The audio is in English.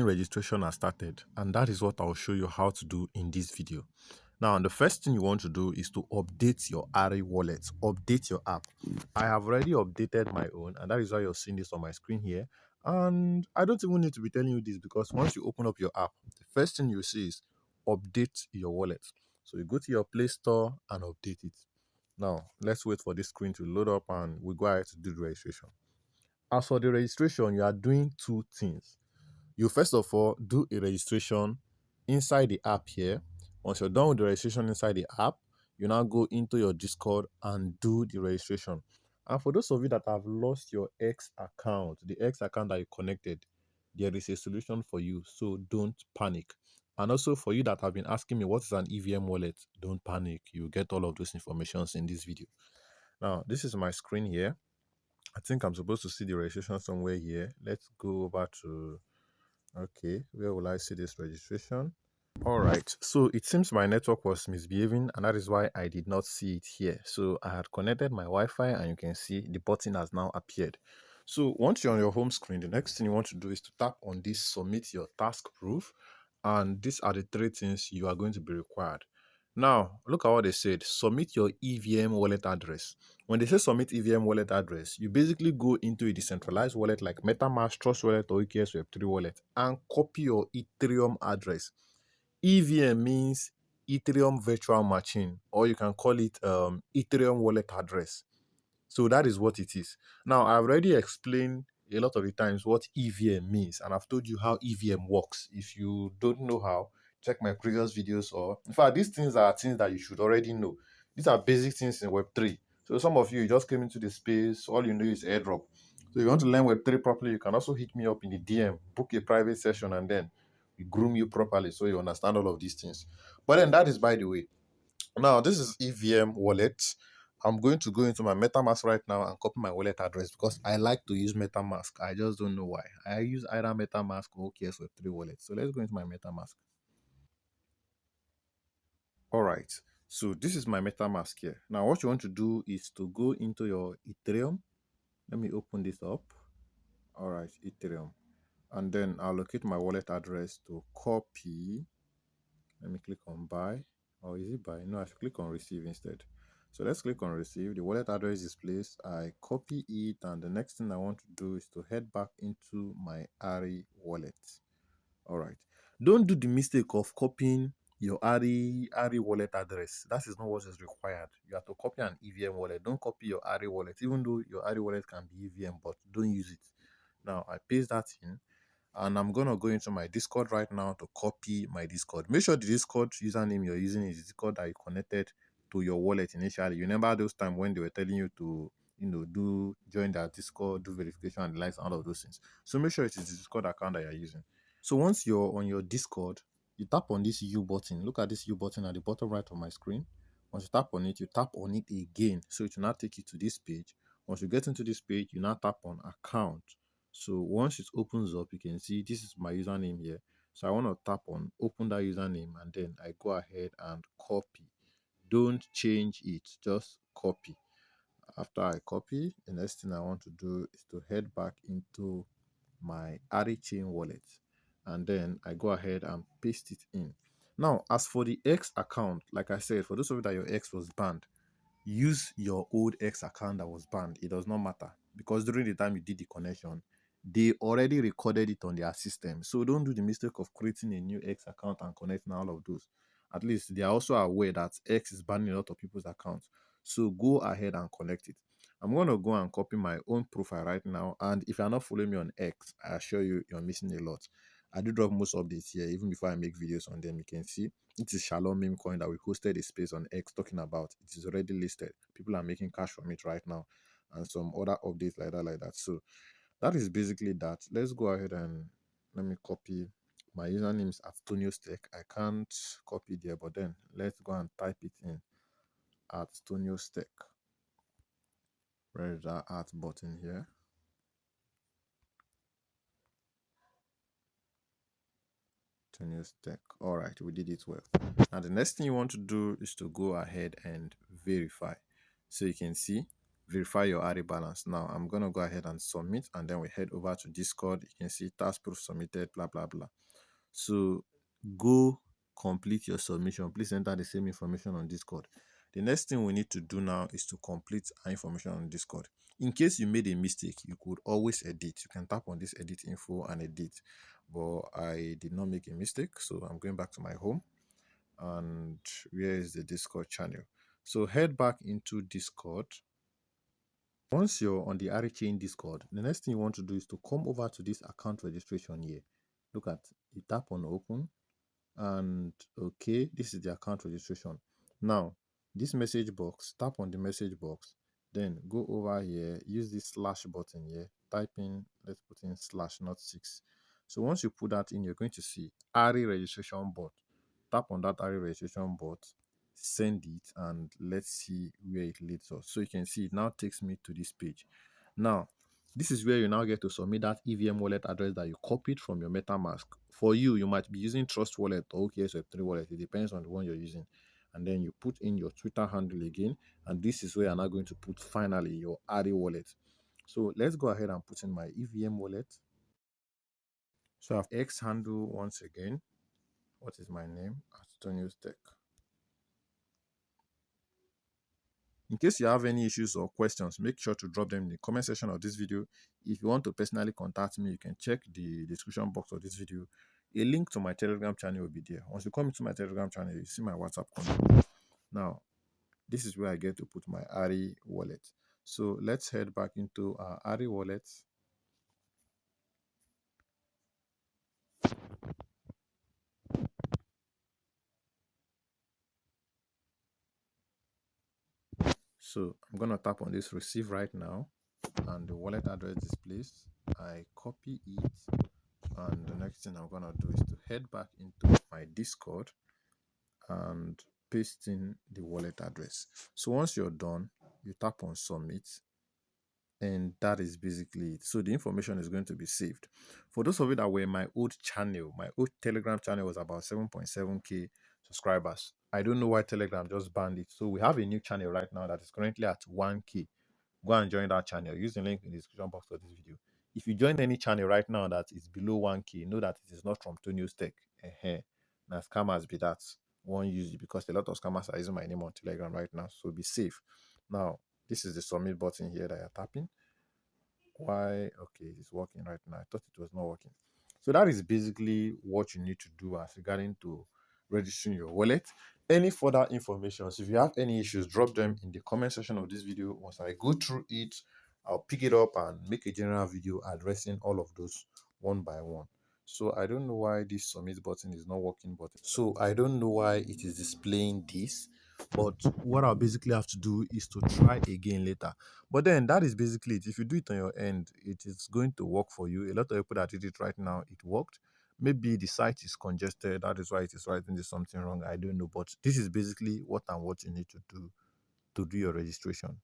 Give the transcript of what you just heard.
Registration has started, and that is what I'll show you how to do in this video. Now, the first thing you want to do is to update your AriWallet, update your app. I have already updated my own, and that is why you're seeing this on my screen here. And I don't even need to be telling you this, because once you open up your app, the first thing you see is update your wallet. So you go to your Play Store and update it. Now, let's wait for this screen to load up and we go ahead to do the registration. As for the registration, you are doing two things. You first of all do a registration inside the app here. Once you're done with the registration inside the app, you now go into your Discord and do the registration. And for those of you that have lost your X account, the X account that you connected, there is a solution for you, so don't panic. And also for you that have been asking me what is an EVM wallet, don't panic. You get all of those informations in this video. Now, this is my screen here. I think I'm supposed to see the registration somewhere here. Let's go over to, okay, where will I see this registration? All right, so it seems my network was misbehaving, and that is why I did not see it here. So I had connected my Wi-Fi, and you can see the button has now appeared. So once you're on your home screen, the next thing you want to do is to tap on this submit your task proof, and these are the three things you are going to be required. Now, look at what they said. Submit your EVM wallet address. When they say submit EVM wallet address, you basically go into a decentralized wallet like MetaMask, Trust Wallet, or EKS Web3 wallet and copy your Ethereum address. EVM means Ethereum virtual machine, or you can call it Ethereum wallet address. So that is what it is. Now, I've already explained a lot of the times what EVM means, and I've told you how EVM works. If you don't know how, check my previous videos, or in fact, these things are things that you should already know. These are basic things in Web3. So some of you just came into the space, all you know is airdrop. So if you want to learn Web3 properly, you can also hit me up in the DM, book a private session, and then we groom you properly so you understand all of these things. But then that is by the way. Now, this is EVM wallet. I'm going to go into my MetaMask right now and copy my wallet address because I like to use MetaMask. I just don't know why. I use either MetaMask or OKS Web3 wallet. So let's go into my MetaMask. All right. So this is my MetaMask here. Now, what you want to do is to go into your Ethereum. Let me open this up. All right, Ethereum. And then I'll locate my wallet address to copy. Let me click on buy. Or is it buy? No, I should click on receive instead. So let's click on receive. The wallet address is placed. I copy it, and the next thing I want to do is to head back into my Ari wallet. All right. Don't do the mistake of copying your Ari wallet address. That is not what is required. You have to copy an EVM wallet. Don't copy your Ari wallet, even though your Ari wallet can be EVM, but don't use it. Now I paste that in, and I'm gonna go into my Discord right now to copy my Discord. Make sure the Discord username you're using is the Discord that you connected to your wallet initially. You remember those times when they were telling you to, do join their Discord, do verification and the likes, and all of those things. So make sure it is the Discord account that you're using. So once you're on your Discord, you tap on this U button. Look at this U button at the bottom right of my screen. Once you tap on it, you tap on it again. So it will now take you to this page. Once you get into this page, you now tap on account. So once it opens up, you can see this is my username here. So I want to tap on open that username, and then I go ahead and copy. Don't change it, just copy. After I copy, the next thing I want to do is to head back into my Arichain wallet, and then I go ahead and paste it in. Now, as for the X account, like I said, for those of you that your X was banned, use your old X account that was banned. It does not matter, because during the time you did the connection, they already recorded it on their system. So don't do the mistake of creating a new X account and connecting all of those. At least they are also aware that X is banning a lot of people's accounts. So go ahead and connect it. I'm going to go and copy my own profile right now. And if you're not following me on X, I assure you, you're missing a lot. I do drop most updates here, even before I make videos on them. You can see it is Shalom meme coin that we hosted a space on X talking about. It is already listed. People are making cash from it right now, and some other updates like that. So that is basically that. Let's go ahead and let me copy. My username is Antonio Steck. I can't copy there, but then let's go and type it in at Antonio Steck. Where is that at button here? Antonio Steck. All right, we did it well. Now the next thing you want to do is to go ahead and verify. So you can see verify your Ari balance. Now I'm gonna go ahead and submit, and then we head over to Discord. You can see task proof submitted, blah blah blah. So go complete your submission. Please enter the same information on Discord. The next thing we need to do now is to complete our information on Discord. In case you made a mistake, you could always edit. You can tap on this edit info and edit. But I did not make a mistake, so I'm going back to my home. And where is the Discord channel? So head back into Discord. Once you're on the Arichain Discord, the next thing you want to do is to come over to this account registration here. Look at, you tap on open, and okay, this is the account registration. Now this message box, tap on the message box, then go over here, use this slash button here, type in, let's put in slash not 6. So once you put that in, you're going to see Ari registration bot. Tap on that Ari registration bot, send it, and let's see where it leads us. So you can see it now takes me to this page. Now this is where you now get to submit that EVM wallet address that you copied from your MetaMask. For you, you might be using Trust Wallet or OKS3 wallet. It depends on the one you're using. And then you put in your Twitter handle again. And this is where you're now going to put finally your AriWallet. So let's go ahead and put in my EVM wallet. So I have X handle once again. What is my name? Antonius Tech. In case you have any issues or questions, make sure to drop them in the comment section of this video. If you want to personally contact me, you can check the description box of this video. A link to my Telegram channel will be there. Once you come into my Telegram channel, you see my WhatsApp contact. Now, this is where I get to put my Ari wallet. So let's head back into our Ari wallet. So I'm going to tap on this receive right now, and the wallet address displays. I copy it, and the next thing I'm going to do is to head back into my Discord and paste in the wallet address. So once you're done, you tap on submit, and that is basically it. So the information is going to be saved. For those of you that were in my old channel, my old Telegram channel was about 7.7k subscribers. I don't know why Telegram just banned it. So we have a new channel right now that is currently at 1k. Go and join that channel. Use the link in the description box of this video. If you join any channel right now that is below 1k, know that it is not from Tonio's Tech. Now scammers be that. Won't use it, because a lot of scammers are using my name on Telegram right now. So be safe. Now, this is the submit button here that you're tapping. Why? Okay, it's working right now. I thought it was not working. So that is basically what you need to do as regarding to registering your wallet. Any further information, so if you have any issues, drop them in the comment section of this video. Once I go through it, I'll pick it up and make a general video addressing all of those one by one. So I don't know why this submit button is not working, but so I don't know why it is displaying this. But what I'll basically have to do is to try again later. But then that is basically it. If you do it on your end, it is going to work for you. A lot of people that did it right now, it worked. Maybe the site is congested. That is why it is writing there's something wrong. I don't know. But this is basically what and what you need to do your registration.